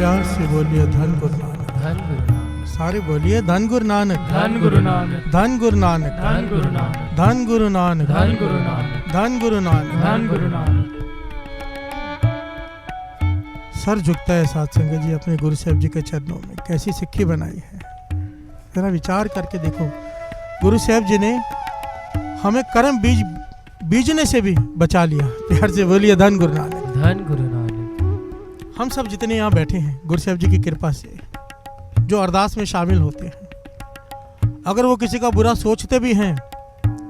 प्यार से बोलिए धन गुरु नानक, धन गुरु नानक। सारे बोलिए धन गुरु नानक, धन गुरु नानक, धन गुरु नानक, धन गुरु नानक, धन गुरु नानक, धन गुरु नानक, धन गुरु नानक। धन गुरु नानक। सर झुकता है साथ संगत जी अपने गुरु साहब जी के चरणों में। कैसी सिक्की बनाई है, जरा विचार करके देखो। गुरु साहब जी ने हमें कर्म बीजने से भी बचा लिया। प्यार से बोलिए धन गुरु नानक, धन गुरु नानक। हम सब जितने यहाँ बैठे हैं गुरु साहब जी की कृपा से, जो अरदास में शामिल होते हैं, अगर वो किसी का बुरा सोचते भी हैं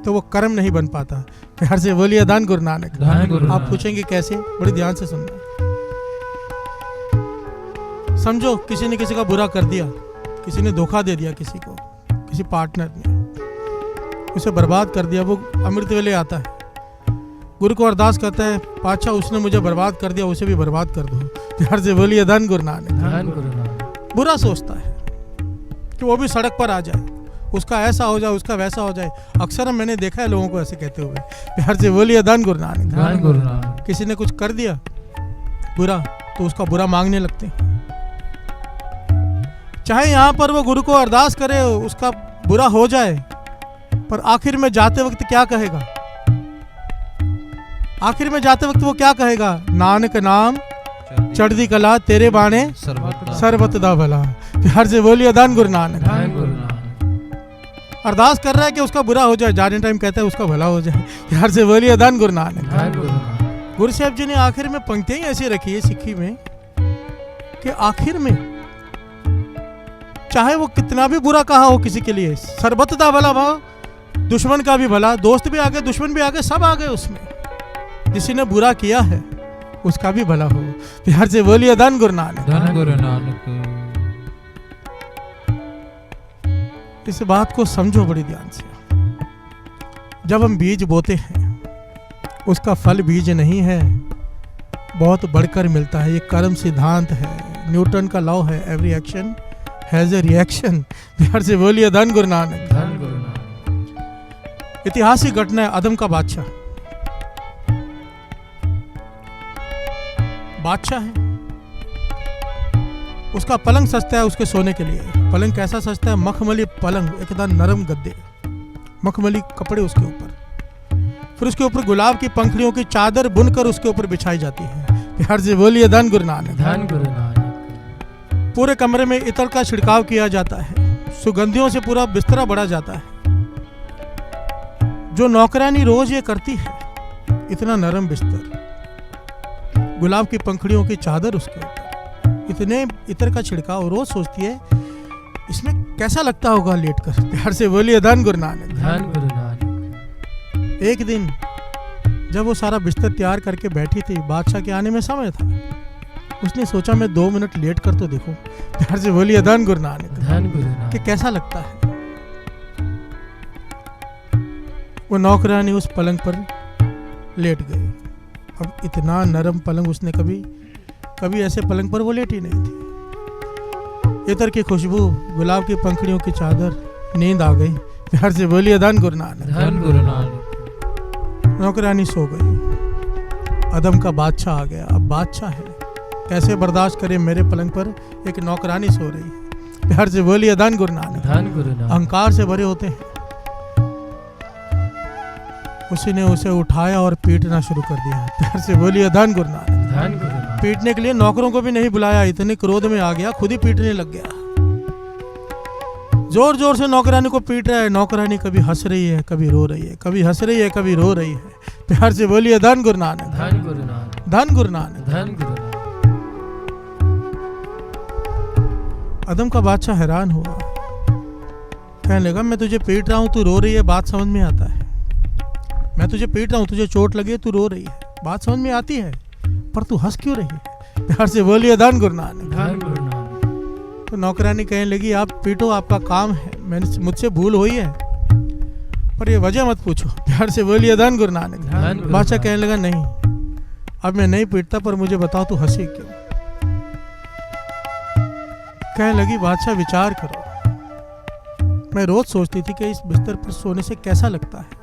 तो वो कर्म नहीं बन पाता। प्यार से बोलिए धन गुरु नानक। धन गुरु आप नानक। पूछेंगे कैसे, बड़ी ध्यान से सुनना। समझो किसी ने किसी का बुरा कर दिया, किसी ने धोखा दे दिया किसी को, किसी पार्टनर ने उसे बर्बाद कर दिया। वो अमृत वेले आता है, गुरु को अरदास करता है, पातशाह उसने मुझे बर्बाद कर दिया, उसे भी बर्बाद कर दो। प्यार से बोलिए धन गुरु नानक। धन गुरु नानक। बुरा सोचता है कि वो भी सड़क पर आ जाए, उसका ऐसा हो जाए, उसका वैसा हो जाए। अक्सर मैंने देखा है लोगों को ऐसे कहते हुए। प्यार से बोलिए धन गुरु नानक। धन गुरु नानक। किसी ने कुछ कर दिया बुरा तो उसका बुरा मांगने लगते हैं। चाहे यहाँ पर वो गुरु को अरदास करे उसका बुरा हो जाए, पर आखिर में जाते वक्त क्या कहेगा? आखिर में जाते वक्त वो क्या कहेगा? नानक नाम चढ़दी कला तेरे बाणे सर्वत दा भला। प्यार से बोलिए धन गुरु नानक। धन गुरु नानक। अरदास कर रहा है कि उसका बुरा हो जाए, जाने टाइम कहता है उसका भला हो जाए। प्यार से बोलिए धन गुरु नानक। धन गुरु नानक। गुरु साहब जी ने आखिर में पंक्तियां ऐसी रखी है सिक्खी में कि आखिर में चाहे वो कितना भी बुरा कहा हो किसी के लिए, सर्वत दा भला भाव, दुश्मन का भी भला, दोस्त भी आगे दुश्मन भी आगे, सब आगे उसमें। जिसी ने बुरा किया है उसका भी भला हो। प्यार से बोलिए धन गुरु नानक। धन गुरु नानक। इस बात को समझो बड़ी ध्यान से। जब हम बीज बोते हैं उसका फल बीज नहीं है, बहुत बढ़कर मिलता है। ये कर्म सिद्धांत है, न्यूटन का लॉ है, every action has a reaction. प्यार से बोलिए धन गुरु नानक। धन गुरु नानक। ऐतिहासिक घटना है, अदम का बादशाह है, उसका पलंग सस्ता है उसके सोने के लिए। पलंग कैसा सस्ता है? मखमली पलंग, एकदम नरम गद्दे, मखमली कपड़े उसके ऊपर, फिर उसके ऊपर गुलाब की पंखुड़ियों की चादर बुनकर उसके ऊपर बिछाई जाती है। प्यार से बोलिए धन गुरु नानक। धन गुरु नानक। पूरे कमरे में इत्र का छिड़काव किया जाता है, सुगंधियों से पूरा बिस्तरा भरा जाता है। जो नौकरानी रोज ये करती है, इतना नरम बिस्तर, गुलाब की पंखुड़ियों की चादर उसके ऊपर, इतने इत्र का छिड़काव, रोज सोचती है इसमें कैसा लगता होगा लेटकर। प्यार से बोलिए धन गुरु नानक। धन गुरु नानक। एक दिन जब वो सारा बिस्तर तैयार करके बैठी थी, बादशाह के आने में समय था, उसने सोचा मैं 2 मिनट लेट कर तो देखूं। प्यार से बोलिए धन गुरु नानक। धन गुरु नानक। कि कैसा लगता है। वो नौकरानी उस पलंग पर लेट गई। अब इतना नरम पलंग उसने कभी ऐसे पलंग पर वो लेटी नहीं थी। इत्र की खुशबू, गुलाब की पंखुड़ियों की चादर, नींद आ गई। प्यार से बोलिए धन गुरु नानक। धन गुरु नानक। नौकरानी सो गई, अदम का बादशाह आ गया। अब बादशाह है, कैसे बर्दाश्त करे मेरे पलंग पर एक नौकरानी सो रही है। प्यार से बोलिए धन गुरु नानक। धन गुरु नानक। अहंकार से भरे होते हैं। उसी ने उसे उठाया और पीटना शुरू कर दिया। प्यार से बोलिए धन गुरु नानक। धन गुरु नानक। पीटने के लिए नौकरों को भी नहीं बुलाया, इतने क्रोध में आ गया, खुद ही पीटने लग गया। जोर जोर से नौकरानी को पीट रहा है। नौकरानी कभी हंस रही है, कभी रो रही है, कभी हंस रही है, कभी रो रही है। प्यार से बोलिए धन गुरु नानक। धन गुरु नानक। धन गुरु नानक। धन गुरु नानक। अदम का बादशाह हैरान हुआ, कहने लगा मैं तुझे पीट रहा हूं, तू रो रही है, बात समझ में आता है। मैं तुझे पीट रहा हूं, तुझे चोट लगी है, तू रो रही है, बात समझ में आती है, पर तू हंस क्यों रही है? प्यार से बोलिए धन गुरु नानक। धन गुरु नानक। तो नौकरानी कहने लगी आप पीटो, आपका काम है, मैंने मुझसे भूल हुई है, पर ये वजह मत पूछो। प्यार से बोलिए धन गुरु नानक। बादशाह कहने लगा नहीं, अब मैं नहीं पीटता, पर मुझे बताओ तू हंसी क्यों? कहने लगी बादशाह विचार करो, मैं रोज सोचती थी कि इस बिस्तर पर सोने से कैसा लगता है।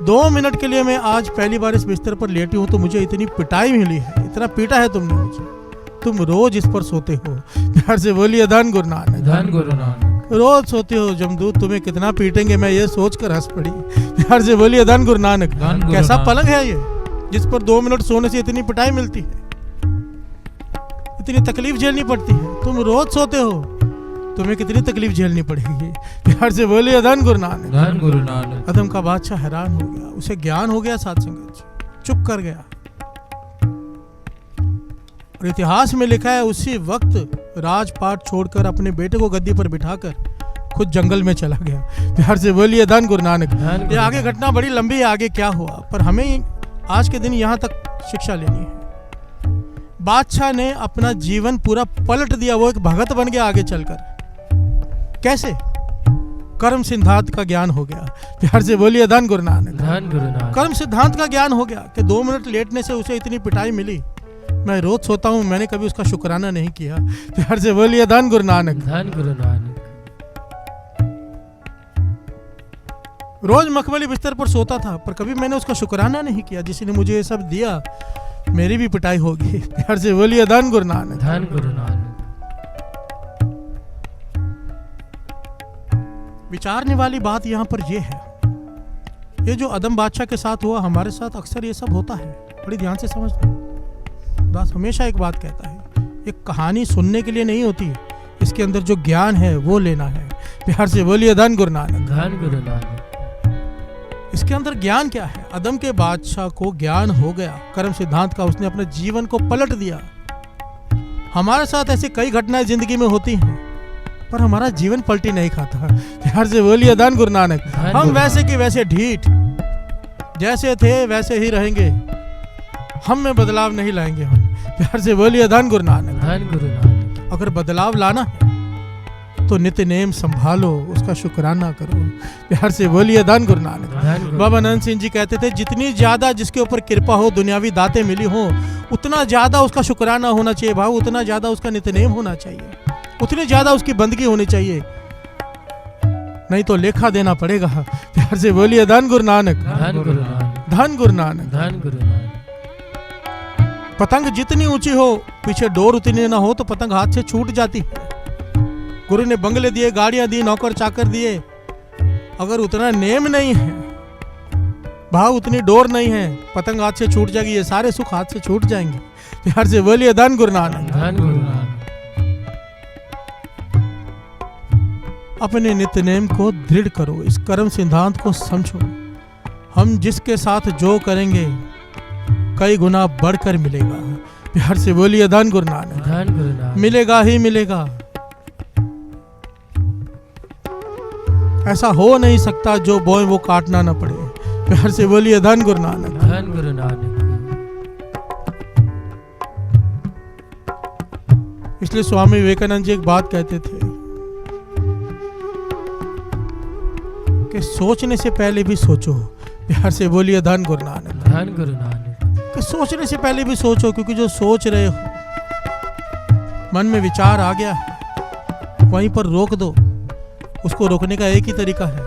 2 मिनट के लिए मैं आज पहली बार इस बिस्तर पर लेटी हूं तो मुझे इतनी पिटाई मिली है, इतना पीटा है तुमने मुझे, तुम रोज इस पर सोते हो। प्यार से बोलिए धन गुरु नानक। धन गुरु नानक। रोज सोते हो, जमदूत तुम्हें कितना पीटेंगे मैं ये सोच कर हंस पड़ी। प्यार से बोलिए धन गुरु नानक। धन गुरु कैसा नानक। पलंग है ये जिस पर 2 मिनट सोने से इतनी पिटाई मिलती है, इतनी तकलीफ झेलनी पड़ती है। तुम रोज सोते हो, तुम्हें कितनी तकलीफ झेलनी पड़ेगी। प्यार से बोलिए धन गुरु नानक। धन गुरु नानक। अदम का बादशाह हैरान हो गया, उसे ज्ञान हो गया साध संगत जी, चुप कर गया। और इतिहास में लिखा है उसी वक्त राजपाट छोड़कर अपने बेटे को गद्दी पर बिठाकर खुद जंगल में चला गया। प्यार से बोलिए धन गुरु नानक। ये आगे घटना बड़ी लंबी है, आगे क्या हुआ, पर हमें आज के दिन यहाँ तक शिक्षा लेनी है। बादशाह ने अपना जीवन पूरा पलट दिया, वो एक भगत बन गया आगे चलकर। कैसे? कर्म सिद्धांत का ज्ञान हो गया। प्यार से बोलिए धन गुरु नानक। धन गुरु नानक। कर्म सिद्धांत का ज्ञान हो गया कि 2 मिनट लेटने से उसे इतनी पिटाई मिली, मैं रोज सोता हूं, मैंने कभी उसका शुक्राना नहीं किया। प्यार से बोलिए धन गुरु नानक। धन गुरु नानक। रोज मखमली बिस्तर पर सोता था, पर कभी मैंने उसका शुक्राना नहीं किया। जिसने मुझे ये सब दिया, मेरी भी पिटाई होगी। प्यार से बोलिए धन गुरु नानक। धन गुरु नानक। विचारने वाली बात यहाँ पर यह है, ये जो अदम बादशाह के साथ हुआ, हमारे साथ अक्सर ये सब होता है। बड़ी ध्यान से समझना। दास हमेशा एक बात कहता है, एक कहानी सुनने के लिए नहीं होती, इसके अंदर जो ज्ञान है वो लेना है। प्यार से बोलिए धन गुरु नानक। धन गुरु नानक। इसके अंदर ज्ञान क्या है? अदम के बादशाह को ज्ञान हो गया कर्म सिद्धांत का, उसने अपने जीवन को पलट दिया। हमारे साथ ऐसी कई घटनाएं जिंदगी में होती हैं, पर हमारा जीवन पलटी नहीं खाता। प्यार से बोलिए धन गुरु नानक। हम वैसे के वैसे ढीठ, जैसे थे वैसे ही रहेंगे, हम में बदलाव नहीं लाएंगे हम। प्यार से बोलिए धन गुरु नानक। धन गुरु नानक। अगर बदलाव लाना है तो नित्य नेम संभालो, उसका शुक्राना करो। प्यार से बोलिए धन गुरु नानक। बाबा नंद सिंह जी कहते थे, जितनी ज्यादा जिसके ऊपर कृपा हो, दुनियावी दातें मिली हो, उतना ज्यादा उसका शुक्राना होना चाहिए भाव, उतना ज्यादा उसका नित्य नेम होना चाहिए, उतनी ज्यादा उसकी बंदगी होनी चाहिए, नहीं तो लेखा देना पड़ेगा। प्यार से बोलिए धन गुरु नानक। धन गुरु नानक। धन गुरु नानक। धन गुरु नानक। पतंग जितनी ऊंची हो, पीछे डोर उतनी ना हो तो पतंग हाथ से छूट जाती है। गुरु ने बंगले दिए, गाड़ियां दी, नौकर चाकर दिए, अगर उतना नेम नहीं है, भाव उतनी डोर नहीं है, पतंग हाथ से छूट जाएगी, ये सारे सुख हाथ से छूट जाएंगे। प्यार से बोलिए धन गुरु नानक। धन गुरु नानक। अपने नित्य नेम को दृढ़ करो, इस कर्म सिद्धांत को समझो। हम जिसके साथ जो करेंगे कई गुना बढ़कर मिलेगा। प्यार से बोलिए धन गुरु नानक। धन गुरु नानक। मिलेगा ही मिलेगा, ऐसा हो नहीं सकता जो बोए वो काटना ना पड़े। प्यार से बोलिए धन गुरु नानक। धन गुरु नानक। इसलिए स्वामी विवेकानंद जी एक बात कहते थे कि सोचने से पहले भी सोचो। प्यार से बोलिए धन गुरु नानक। धन गुरु नानक। कि सोचने से पहले भी सोचो, क्योंकि जो सोच रहे हो, मन में विचार आ गया है, वहीं पर रोक दो। उसको रोकने का एक ही तरीका है,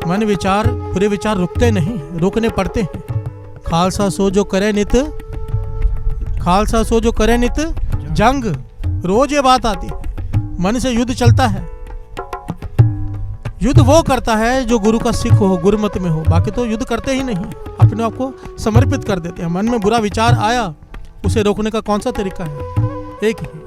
मन विचार, पूरे विचार रुकते नहीं, रोकने पड़ते हैं। खालसा सो जो करे नित, खालसा सो जो करे नित जंग। रोज ये बात आती है, मन से युद्ध चलता है। युद्ध वो करता है जो गुरु का सिख हो, गुरुमत में हो, बाकी तो युद्ध करते ही नहीं, अपने आप को समर्पित कर देते हैं। मन में बुरा विचार आया, उसे रोकने का कौन सा तरीका है? एक ही।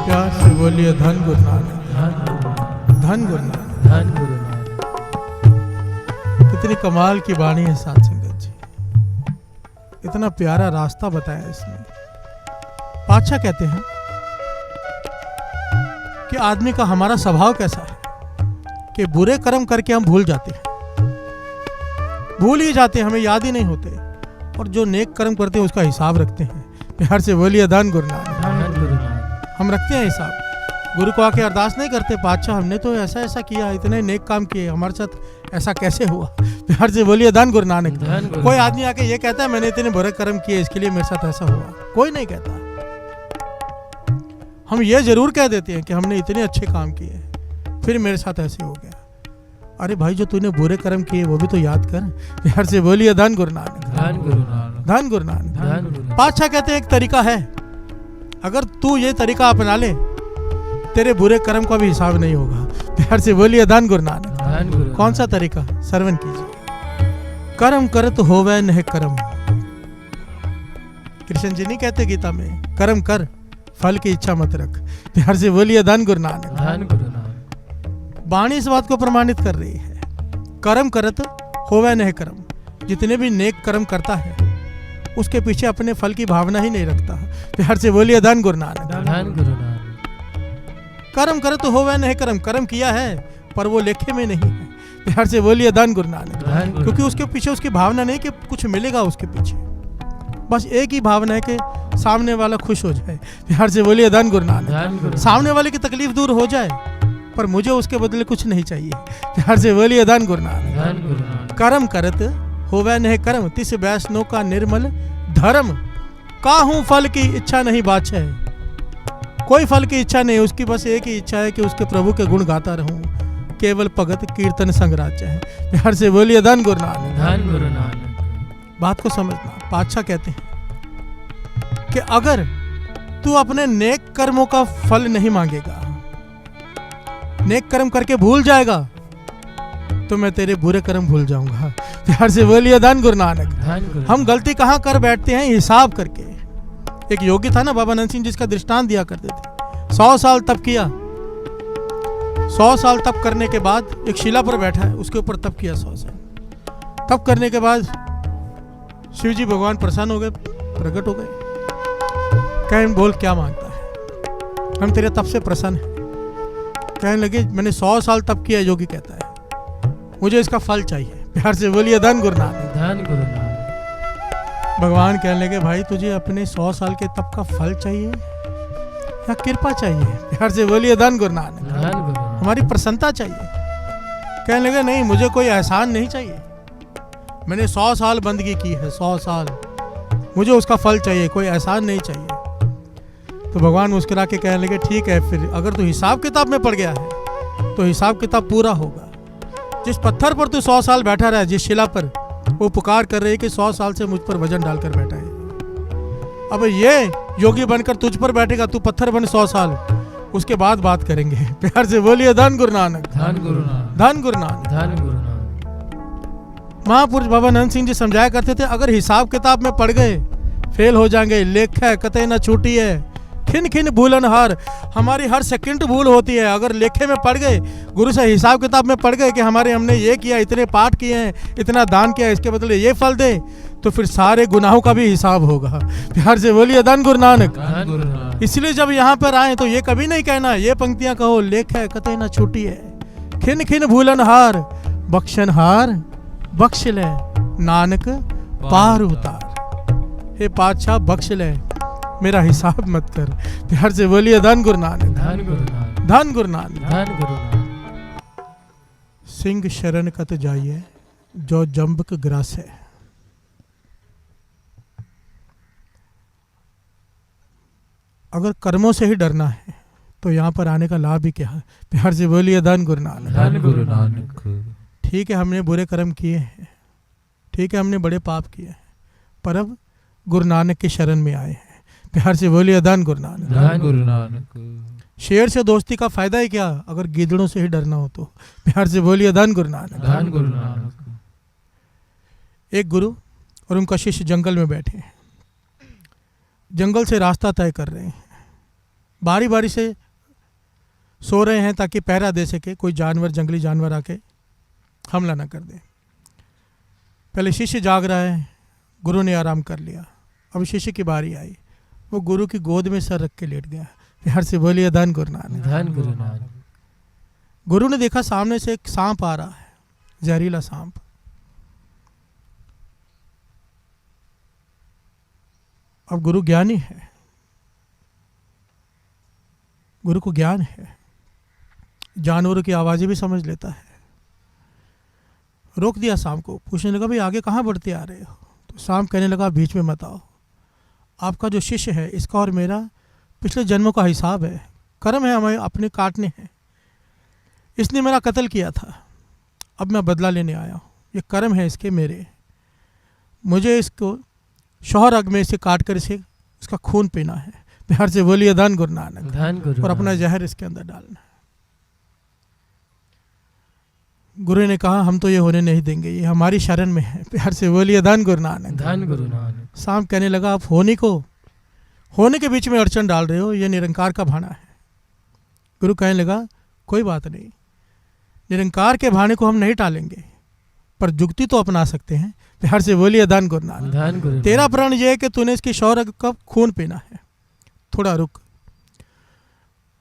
प्यार से बोलिए धन गुरु नानक। धन गुरु नानक। धन गुरु नानक। कितनी कमाल की वाणी है साध संगत जी, इतना प्यारा रास्ता बताया इसमें। बादशाह कहते हैं कि आदमी का हमारा स्वभाव कैसा है कि बुरे कर्म करके हम भूल जाते हैं, भूल ही जाते हैं, हमें याद ही नहीं होते, और जो नेक कर्म करते हैं उसका हिसाब रखते हैं। प्यार से बोलिए धन गुरु नानक। धन गुरु नानक। हम रखते हैं हिसाब, गुरु को आके अरदास नहीं करते, बादशाह हमने तो ऐसा ऐसा किया, इतने नेक काम किए, हमारे साथ ऐसा कैसे हुआ। प्यार से बोलिए धन गुरु नानक। कोई आदमी आके ये कहता है मैंने इतने बुरे कर्म किए, इसके लिए मेरे साथ ऐसा हुआ, कोई नहीं कहता। हम ये जरूर कह देते हैं कि हमने इतने अच्छे काम किए, फिर मेरे साथ ऐसे हो गया। अरे भाई जो तूने बुरे कर्म किए वो भी तो याद कर। प्यार से बोलिए धन गुरु नानक, धन गुरु नानक, धन गुरु नानक। धन गुरु नानक। पातशाह कहते हैं एक तरीका है, अगर तू ये तरीका अपना ले तेरे बुरे कर्म का भी हिसाब नहीं होगा। प्यार से बोलिए धन गुरु नानक। धन गुरु कौन सा तरीका? श्रवण कीजिए। कर्म करत होवे नह कर्म। कृष्ण जी नहीं कहते गीता में, कर्म कर फल की इच्छा मत रख। प्यार से बोलिए धन गुरु नानक। धन गुरु नानक। वाणी इस बात को प्रमाणित कर रही है, कर्म करत होवे नह कर्म। जितने भी नेक कर्म करता है उसके पीछे अपने फल की भावना ही नहीं रखता। प्यार से बोलिए धन गुरु नानक। धन गुरु नानक। कर्म करत होवे नह कर्म। कर्म किया है पर वो लेखे में नहीं है। प्यार से बोलिए धन गुरु नानक। धन गुरु क्योंकि उसके पीछे उसकी भावना नहीं कि कुछ मिलेगा उसके पीछे, बस एक ही भावना है कि सामने वाला खुश हो जाए। प्यार से बोलिए धन गुरु नानक। धन गुरु। सामने वाले की तकलीफ दूर हो जाए पर मुझे उसके बदले कुछ नहीं चाहिए। प्यार से बोलिए धन गुरु नानक। धन गुरु नानक। कर्म करत होवे नह कर्म, तिस वैष्णव का निर्मल धर्म। काहू फल की इच्छा नहीं बाछे। कोई फल की इच्छा नहीं, उसकी बस एक ही इच्छा है कि उसके प्रभु के गुण गाता रहूं। केवल भगत कीर्तन संगराज्य है। प्यार से बोलिए धन गुरु नानक। धन गुरु नानक। बात को समझना। पातशाह कहते हैं कि अगर तू अपने नेक कर्मों का फल नहीं मांगेगा, नेक कर्म करके भूल जाएगा, तो मैं तेरे बुरे कर्म भूल जाऊंगा। प्यार से बोलिए धन गुरु नानक। धन गुरु। हम गलती कहाँ कर बैठते हैं? हिसाब करके। एक योगी था ना बाबा नंद सिंह, जिसका दृष्टांत दिया करते थे। 100 साल तप किया, 100 साल तप करने के बाद एक शिला पर बैठा है, उसके ऊपर तप किया 100 साल। तप करने के बाद शिव जी भगवान प्रसन्न हो गए, प्रकट हो गए। कहें बोल क्या मांगता है, हम तेरे तप से प्रसन्न हैं। कहने लगे मैंने 100 साल तप किया। योगी कहता है मुझे इसका फल चाहिए। प्यार से बोलिए धन गुरु नानक। धन गुरु नानक। भगवान कहने लगे भाई तुझे अपने 100 साल के तप का फल चाहिए या कृपा चाहिए? प्यार से बोलिए धन गुरु नानक। धन गुरु नानक। हमारी प्रसन्नता चाहिए। कहने लगे नहीं, मुझे कोई एहसान नहीं चाहिए। मैंने 100 साल बंदगी की है, 100 साल, मुझे उसका फल चाहिए, कोई एहसान नहीं चाहिए। तो भगवान मुस्कुरा के कहने लगे ठीक है, फिर अगर तू हिसाब किताब में पड़ गया है तो हिसाब किताब पूरा होगा। जिस पत्थर पर तू 100 साल बैठा रहा है, जिस शिला पर, वो पुकार कर रही है कि 100 साल से मुझ पर वजन डालकर बैठा है। अब ये योगी बनकर तुझ पर बैठेगा, तू पत्थर बन 100 साल, उसके बाद बात करेंगे। प्यार से बोलिए धन गुरु नानक। धन गुरु नानक। धन गुरु नानक। धन गुरु नानक। महापुरुष बाबा नंद सिंह जी समझाया करते थे, अगर हिसाब किताब में पड़ गए फेल हो जाएंगे। लेख है कतई न छूटी है, खिन खिन भूलन हार। हमारी हर सेकंड भूल होती है। अगर लेखे में पड़ गए, गुरु से हिसाब किताब में पड़ गए कि हमने ये किया, इतने पाठ किए हैं, इतना दान किया, इसके बदले ये फल दे, तो फिर सारे गुनाहों का भी हिसाब होगा। प्यार से बोलिए धन गुरु नानक। धन गुरु नानक। इसलिए जब यहाँ पर आए तो ये कभी नहीं कहना, ये पंक्तियां कहो, लेख है कतई न छूटी है, खिन खिन भूलन हार, बख्शन हार बख्श ले, नानक पार उतार। हे पातशाह बख्श ले, मेरा हिसाब मत कर। प्यार से बोलिए धन गुरु नानक। धन गुरु नानक। धन गुरु नानक। धन गुरु नानक। सिंह शरण कत जाइए, जो जम्बक ग्रास है। अगर कर्मों से ही डरना है तो यहाँ पर आने का लाभ ही क्या है? प्यार से बोलिए धन गुरु नानक। धन गुरु नानक। ठीक है हमने बुरे कर्म किए हैं, ठीक है हमने बड़े पाप किए हैं, पर अब गुरु नानक की शरण में आए हैं। प्यार से बोलिए धन गुरु नानक। धन गुरु नानक। शेर से दोस्ती का फायदा ही क्या अगर गीदड़ों से ही डरना हो तो? प्यार से बोलिए धन गुरु नानक। धन गुरु नानक। एक गुरु और उनका शिष्य जंगल में बैठे हैं, जंगल से रास्ता तय कर रहे हैं, बारी बारी से सो रहे हैं ताकि पहरा दे सके, कोई जानवर, जंगली जानवर आके हमला ना कर दे। पहले शिष्य जाग रहा है, गुरु ने आराम कर लिया। अब शिष्य की बारी आई, वो गुरु की गोद में सर रख के लेट गया। प्यार से बोलिए धन गुरु नानक। धन गुरु नानक। गुरु ने देखा सामने से एक सांप आ रहा है, जहरीला सांप। अब गुरु ज्ञानी है, गुरु को ज्ञान है, जानवरों की आवाजें भी समझ लेता है। रोक दिया सांप को, पूछने लगा भाई आगे कहाँ बढ़ते आ रहे हो? तो सांप कहने लगा बीच में मत आओ, आपका जो शिष्य है इसका और मेरा पिछले जन्मों का हिसाब है, कर्म है हमें अपने काटने हैं। इसने मेरा कत्ल किया था, अब मैं बदला लेने आया हूँ, ये कर्म है इसके मेरे, मुझे इसको शौहर अग में इसे काट कर इसे इसका खून पीना है। प्यार से बोलिए धन गुरु नानक। धन गुरु और अपना नानक। जहर इसके अंदर डालना है। गुरु ने कहा हम तो ये होने नहीं देंगे, ये हमारी शरण में है। प्यार से बोलिए धन गुरु नानक। धन गुरु नानक। सांप कहने लगा आप होने के बीच में अड़चन डाल रहे हो, ये निरंकार का भाना है। गुरु कहने लगा कोई बात नहीं, निरंकार के भाने को हम नहीं टालेंगे, पर जुक्ति तो अपना सकते हैं। प्यार से बोलिए धन गुरु नानक। धन गुरु तेरा नानक। प्रण ये है कि तूने इसकी शौर्य का खून पीना है, थोड़ा रुक।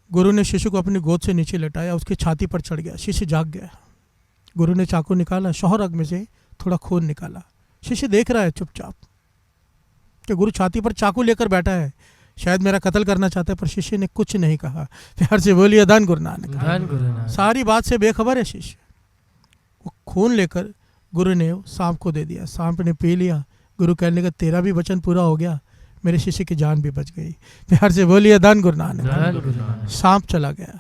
गुरु ने शिशु को अपनी गोद से नीचे लटाया, उसकी छाती पर चढ़ गया, शिशु जाग गया। गुरु ने चाकू निकाला, शौहर अग में से थोड़ा खून निकाला। शिशु देख रहा है चुपचाप कि गुरु छाती पर चाकू लेकर बैठा है, शायद मेरा कत्ल करना चाहता है, पर शिष्य ने कुछ नहीं कहा। प्यार से बोलिए धन गुरु नानक। धन गुरु नानक। सारी बात से बेखबर है शिष्य। वो खून लेकर गुरु ने सांप को दे दिया, सांप ने पी लिया। गुरु कहने लगा तेरा भी वचन पूरा हो गया, मेरे शिष्य की जान भी बच गई। प्यार से बोलिए धन गुरु नानक। धन गुरु नानक। सांप चला गया।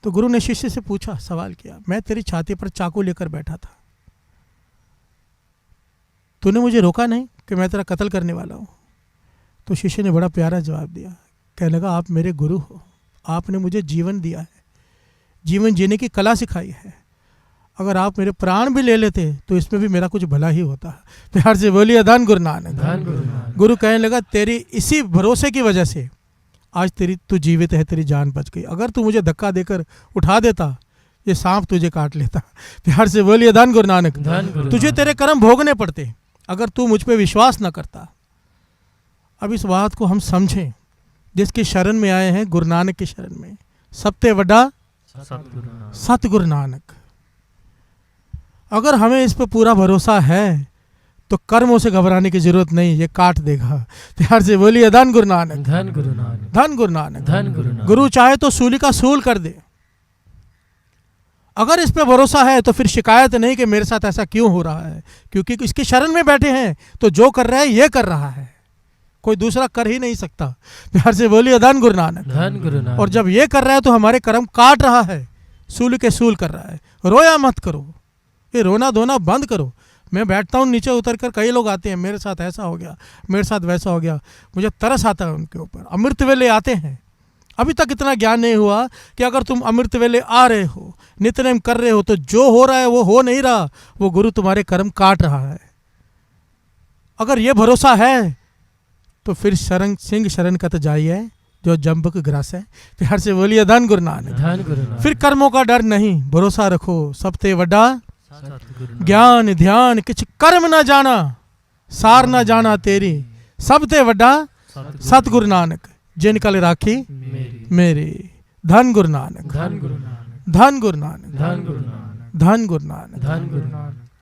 तो गुरु ने शिष्य से पूछा, सवाल किया, मैं तेरी छाती पर चाकू लेकर बैठा था, तूने मुझे रोका नहीं कि मैं तेरा कत्ल करने वाला हूं? तो शिष्य ने बड़ा प्यारा जवाब दिया, कहने लगा आप मेरे गुरु हो, आपने मुझे जीवन दिया है, जीवन जीने की कला सिखाई है। अगर आप मेरे प्राण भी ले लेते तो इसमें भी मेरा कुछ भला ही होता। प्यार से बोलिए धन गुरु नानक। धन गुरु नानक। गुरु कहने लगा तेरी इसी भरोसे की वजह से आज तू जीवित है, तेरी जान बच गई। अगर तू मुझे धक्का देकर उठा देता, ये सांप तुझे काट लेता। प्यार से बोलिए धन गुरु नानक। धन गुरु तुझे नानक। तेरे कर्म भोगने पड़ते अगर तू मुझ पे विश्वास न करता। अब इस बात को हम समझें, जिसकी शरण में आए हैं, गुरु नानक की शरण में, सबसे बड़ा सतगुरु नानक। सतगुरु नानक। अगर हमें इस पर पूरा भरोसा है तो कर्मों से घबराने की जरूरत नहीं, ये काट देगा। प्यार से बोलिए धन गुरु नानक। धन गुरु नानक। धन गुरु नानक। धन गुरु नानक। गुरु चाहे तो सूली का सूल कर दे। अगर इस पे भरोसा है तो फिर शिकायत नहीं कि मेरे साथ ऐसा क्यों हो रहा है, क्योंकि इसकी शरण में बैठे हैं तो जो कर रहा है ये कर रहा है, कोई दूसरा कर ही नहीं सकता। प्यार से बोलिए धन गुरु नानक। धन गुरु नानक। और जब ये कर रहा है तो हमारे कर्म काट रहा है, सूल के सूल कर रहा है। रोया मत करो, ये रोना धोना बंद करो। मैं बैठता हूँ नीचे उतर कर, कई लोग आते हैं, मेरे साथ ऐसा हो गया, मेरे साथ वैसा हो गया, मुझे तरस आता है उनके ऊपर। अमृत वेले आते हैं, अभी तक इतना ज्ञान नहीं हुआ कि अगर तुम अमृत वेले आ रहे हो, नित्यनेम कर रहे हो, तो जो हो रहा है वो हो नहीं रहा, वो गुरु तुम्हारे कर्म काट रहा है। अगर ये भरोसा है तो फिर सिंह शरण कत जाइए जो जंबक ग्रास है। प्यार से बोलिए धन गुरु नानक। धन गुरु नानक। फिर कर्मों का डर नहीं, भरोसा रखो सबते वड्डा सतगुरु नानक। ज्ञान ध्यान किछ कर्म न जाना, सार न जाना तेरी, सबते वड्डा सतगुरु नानक, जिन कल राखी मेरी। मेरी। धन गुरु नानक। धन गुरु नानक। धन गुरु नानक। धन गुरु नानक। धन गुरु नानक। धन गुरु नानक।